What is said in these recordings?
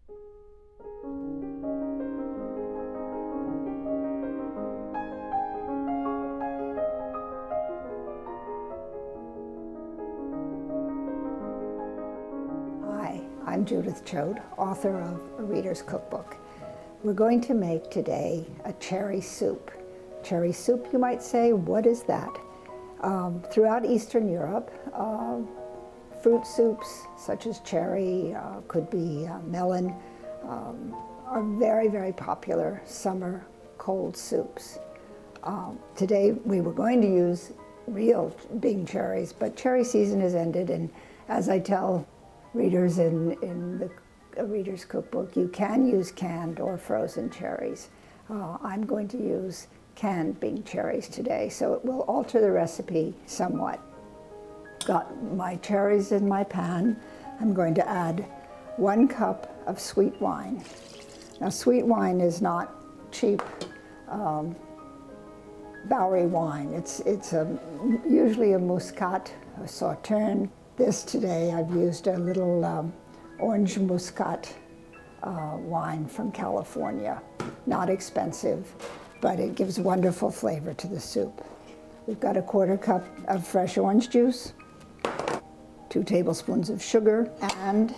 Hi, I'm Judith Choate, author of A Reader's Cookbook. We're going to make today a cherry soup. Cherry soup, you might say, what is that? Throughout Eastern Europe, fruit soups such as cherry, could be melon, are very, very popular summer cold soups. Today we were going to use real Bing cherries, but cherry season has ended, and as I tell readers in the Reader's Cookbook, you can use canned or frozen cherries. I'm going to use canned Bing cherries today, so it will alter the recipe somewhat. Got my cherries in my pan. I'm going to add 1 cup of sweet wine. Now, sweet wine is not cheap Bowery wine. It's usually a Muscat, a Sauterne. This today I've used a little orange Muscat wine from California. Not expensive, but it gives wonderful flavor to the soup. We've got a 1/4 cup of fresh orange juice, 2 tablespoons of sugar, and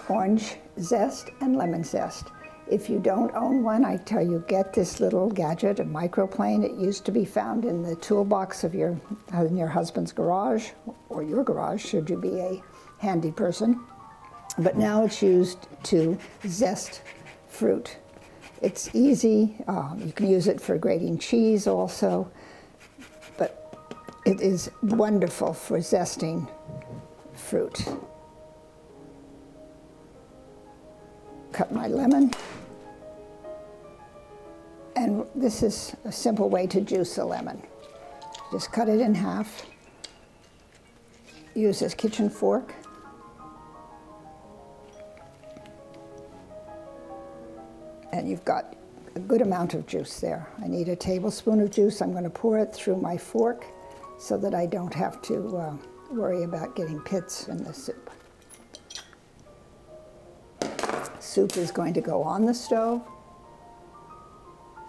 orange zest and lemon zest. If you don't own one, I tell you, get this little gadget, a microplane. It used to be found in the toolbox of in your husband's garage, or your garage, should you be a handy person. But now it's used to zest fruit. It's easy. You can use it for grating cheese also, but it is wonderful for zesting fruit. Cut my lemon. And this is a simple way to juice a lemon. Just cut it in half. Use this kitchen fork. And you've got a good amount of juice there. I need a tablespoon of juice. I'm going to pour it through my fork so that I don't have to worry about getting pits in the soup. Soup is going to go on the stove,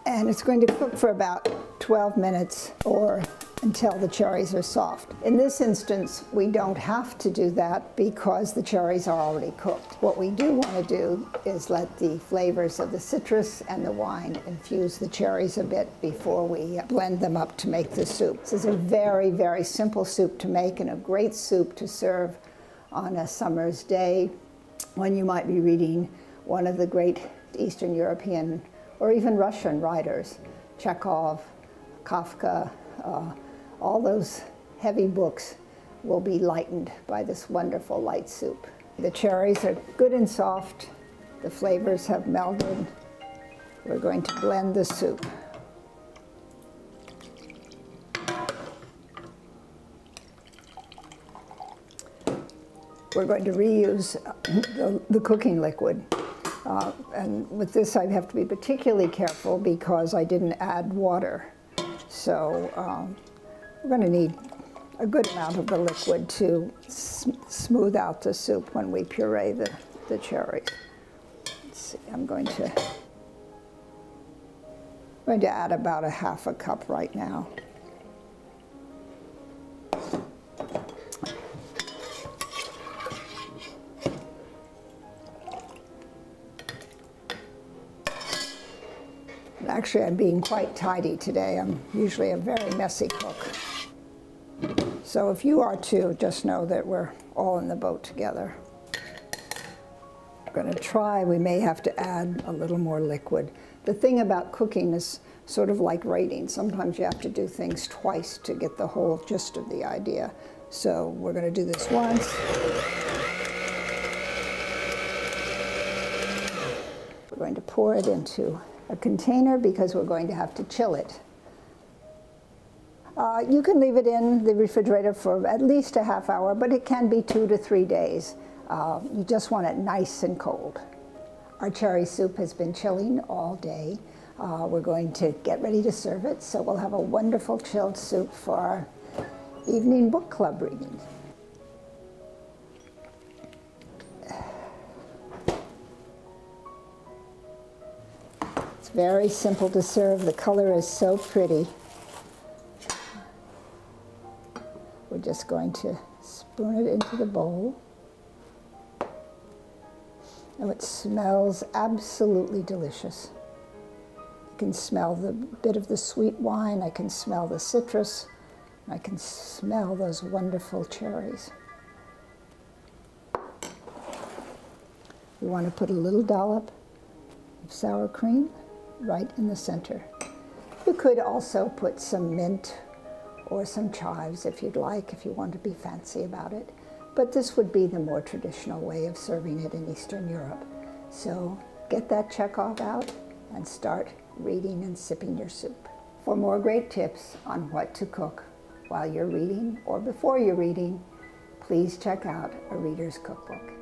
and it's going to cook for about 12 minutes or until the cherries are soft. In this instance, we don't have to do that because the cherries are already cooked. What we do want to do is let the flavors of the citrus and the wine infuse the cherries a bit before we blend them up to make the soup. This is a very, very simple soup to make and a great soup to serve on a summer's day when you might be reading one of the great Eastern European or even Russian writers, Chekhov, Kafka, all those heavy books will be lightened by this wonderful light soup. The cherries are good and soft. The flavors have melded. We're going to blend the soup. We're going to reuse the cooking liquid. And with this, I have to be particularly careful because I didn't add water. So we're going to need a good amount of the liquid to smooth out the soup when we puree the cherries. Let's see, I'm going to add about a 1/2 cup right now. Actually, I'm being quite tidy today. I'm usually a very messy cook. So if you are too, just know that we're all in the boat together. I'm going to try, we may have to add a little more liquid. The thing about cooking is sort of like writing. Sometimes you have to do things twice to get the whole gist of the idea. So we're going to do this once. We're going to pour it into a container because we're going to have to chill it. You can leave it in the refrigerator for at least a 1/2 hour, but it can be 2 to 3 days. You just want it nice and cold. Our cherry soup has been chilling all day. We're going to get ready to serve it, so we'll have a wonderful chilled soup for our evening book club reading. Very simple to serve. The color is so pretty. We're just going to spoon it into the bowl. Oh, it smells absolutely delicious. I can smell the bit of the sweet wine, I can smell the citrus, I can smell those wonderful cherries. We want to put a little dollop of sour cream right in the center. You could also put some mint or some chives if you'd like, if you want to be fancy about it. But this would be the more traditional way of serving it in Eastern Europe. So get that Chekhov out and start reading and sipping your soup. For more great tips on what to cook while you're reading or before you're reading, please check out A Reader's Cookbook.